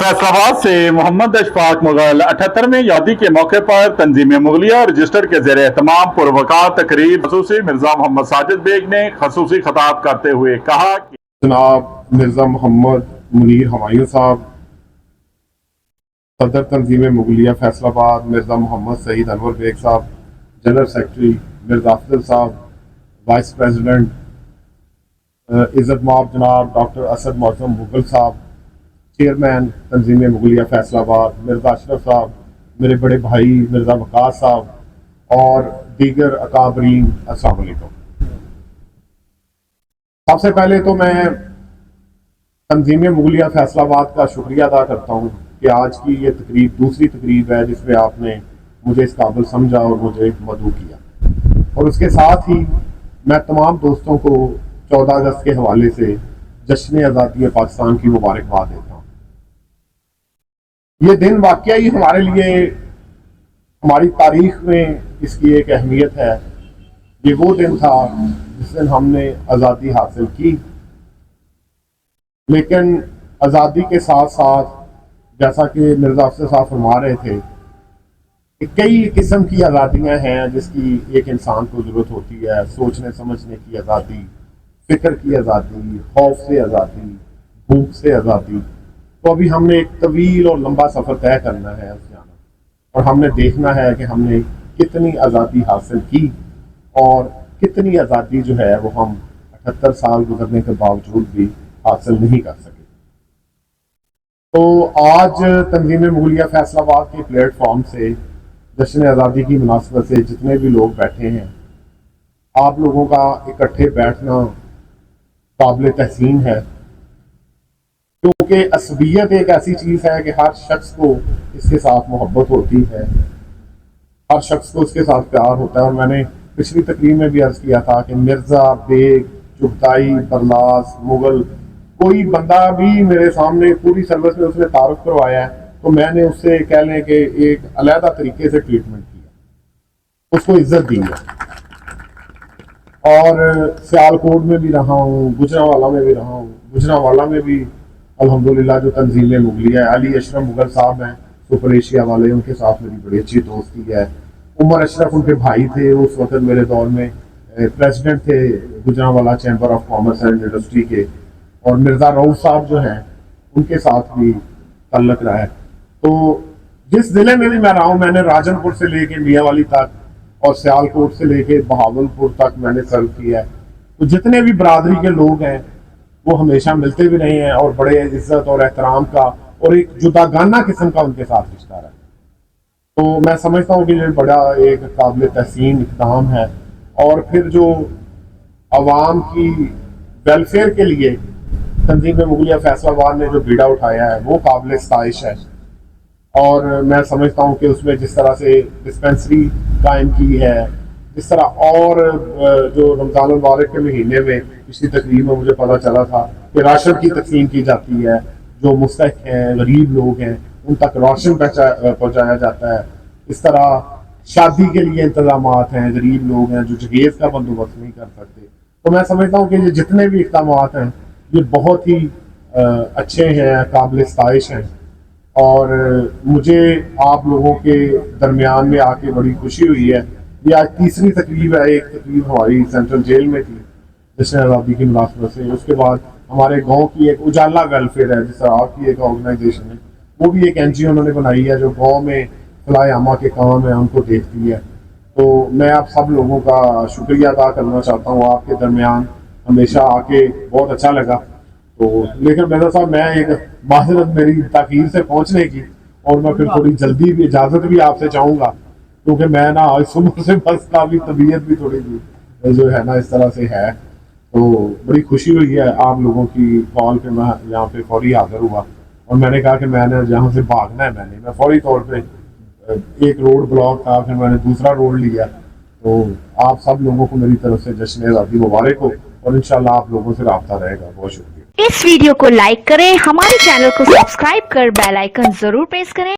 फैसलाबाद से मोहम्मद अशफाक मुगल 78वें यादी के मौके पर तंजीम मुगलिया रजिस्टर के जेर तमाम पुरवकार तकरीब खसूसी मिर्जा मोहम्मद साजिद बेग ने खसूसी खिताब करते हुए कहा कि जनाब मिर्जा मोहम्मद मुनीर हमायूं साहब, सदर तंजीम मुगलिया फैसलाबाद मिर्जा मोहम्मद सईद अनवर बेग साहब, जनरल सेक्रेटरी मिर्जा अफजल साहब, वाइस प्रेसिडेंट इज़्ज़त माब जनाब डॉक्टर असद मौसम मुगल साहब, चेयरमैन तंजीम मुगलिया फैसलाबाद मिर्जा अशरफ साहब, मेरे बड़े भाई मिर्जा वकास साहब और दीगर अकाबरीन, अस्सलाम वालेकुम। सबसे पहले तो मैं तंजीम मुगलिया फैसलाबाद का शुक्रिया अदा करता हूँ कि आज की ये तकरीब दूसरी तकरीब है जिसमें आपने मुझे इस काबिल समझा और मुझे मदऊ किया। और उसके साथ ही मैं तमाम दोस्तों को 14 अगस्त के हवाले से जश्न आज़ादी पाकिस्तान की मुबारकबाद देता हूँ। ये दिन वाकई ही हमारे लिए हमारी तारीख में इसकी एक अहमियत है। ये वो दिन था जिस दिन हमने आज़ादी हासिल की, लेकिन आज़ादी के साथ साथ जैसा कि मिर्जा अफसर साहब फरमा रहे थे कि कई किस्म की आज़ादियाँ हैं जिसकी एक इंसान को ज़रूरत होती है। सोचने समझने की आज़ादी, फिक्र की आज़ादी, खौफ से आज़ादी, भूख से आज़ादी। तो अभी हमने एक तवील और लंबा सफ़र तय करना है उस जाना, और हमने देखना है कि हमने कितनी आज़ादी हासिल की और कितनी आज़ादी जो है वो हम 78 साल गुजरने के बावजूद भी हासिल नहीं कर सके। तो आज तंजीम मुगलिया फैसलाबाद के प्लेटफॉर्म से जश्न आज़ादी की मुनासबत से जितने भी लोग बैठे हैं, आप लोगों का इकट्ठे बैठना काबिल तहसीन है, क्योंकि असबियत एक ऐसी चीज़ है कि हर शख्स को इसके साथ मोहब्बत होती है, हर शख्स को इसके साथ प्यार होता है। और मैंने पिछली तकरीर में भी अर्ज़ किया था कि मिर्ज़ा, बेग, चुगताई, बरलास, मुगल, कोई बंदा भी मेरे सामने पूरी सर्विस में उसने तारुफ करवाया है तो मैंने उससे कह लें कि एक अलहदा तरीके से ट्रीटमेंट किया, उसको इज्जत दी है। और सियालकोट में भी रहा हूँ, गुजरांवाला में भी रहा हूँ। गुजरांवाला में भी अल्हम्दुलिल्लाह जो तंजीम मुगलिया है, अली अशरफ मुगल साहब हैं सुपर एशिया वाले, उनके साथ मेरी बड़ी अच्छी दोस्ती है। उमर अशरफ उनके भाई थे, उस वक्त मेरे दौर में प्रेसिडेंट थे Gujranwala chamber of commerce and industry के। और मिर्ज़ा रऊफ साहब जो हैं उनके साथ भी तल्लक रहा है। तो जिस ज़िले में भी मैं रहा हूँ, मैंने राजनपुर से लेके मियांवाली तक और सियालकोट से लेके बहावलपुर तक मैंने सर्व किया है। तो जितने भी बरादरी के लोग हैं वो हमेशा मिलते भी रहे हैं और बड़े इज्जत और एहतराम का और एक जुदागाना किस्म का उनके साथ रिश्ता रहा। तो मैं समझता हूँ कि ये बड़ा एक काबिल तहसीन इक़दाम है। और फिर जो आवाम की वेलफेयर के लिए तंजीम मुगलिया फैसलाबाद ने जो बीड़ा उठाया है वो काबिल सताइश है। और मैं समझता हूँ कि उसमें जिस तरह से डिस्पेंसरी कायम की है, जिस तरह और जो रमज़ान मुबारक के महीने में पिछली तकरीब में मुझे पता चला था कि राशन की तकसीम की जाती है, जो मुस्तहिक हैं, गरीब लोग हैं, उन तक राशन पहुँचाया जाता है। इस तरह शादी के लिए इंतजामात हैं, गरीब लोग हैं जो जहेज़ का बंदोबस्त नहीं कर सकते। तो मैं समझता हूँ कि ये जितने भी इक़दामात हैं ये बहुत ही अच्छे हैं, काबिल सताइश हैं। और मुझे आप लोगों के दरमियान में आके बड़ी खुशी हुई है। ये आज तीसरी तकरीब है। एक तकरीब हमारी सेंट्रल जेल में थी जश्न आज़ादी की मुनासबत से, उसके बाद हमारे गांव की एक उजाला वेलफेयर है जिस तरह आपकी एक ऑर्गेनाइजेशन है, वो भी एक NGO उन्होंने बनाई है जो गाँव में फलाह आमा के काम है उनको देखती है। तो मैं आप सब लोगों का शुक्रिया अदा करना चाहता हूँ। आपके दरमियान हमेशा आके बहुत अच्छा लगा। तो लेकिन मेरा साहब, मैं एक माजरत मेरी ताखीर से पहुंचने की, और मैं फिर थोड़ी जल्दी भी इजाज़त भी आपसे चाहूँगा क्योंकि मैं ना आज सुबह से बस का भी तबीयत भी थोड़ी जो है ना इस तरह से है। तो बड़ी खुशी हुई है आप लोगों की कॉल पे मैं यहाँ पे फौरी हाजिर हुआ और मैंने कहा कि मैंने जहाँ से भागना है मैं फौरी तौर पर एक रोड ब्लॉक था, फिर मैंने दूसरा रोड लिया। तो आप सब लोगों को मेरी तरफ से जश्न आज़ादी मुबारक हो और इंशाल्लाह आप लोगों से राब्ता रहेगा। बहुत शुक्रिया। इस वीडियो को लाइक करें, हमारे चैनल को सब्सक्राइब कर बेल आइकन जरूर प्रेस करें।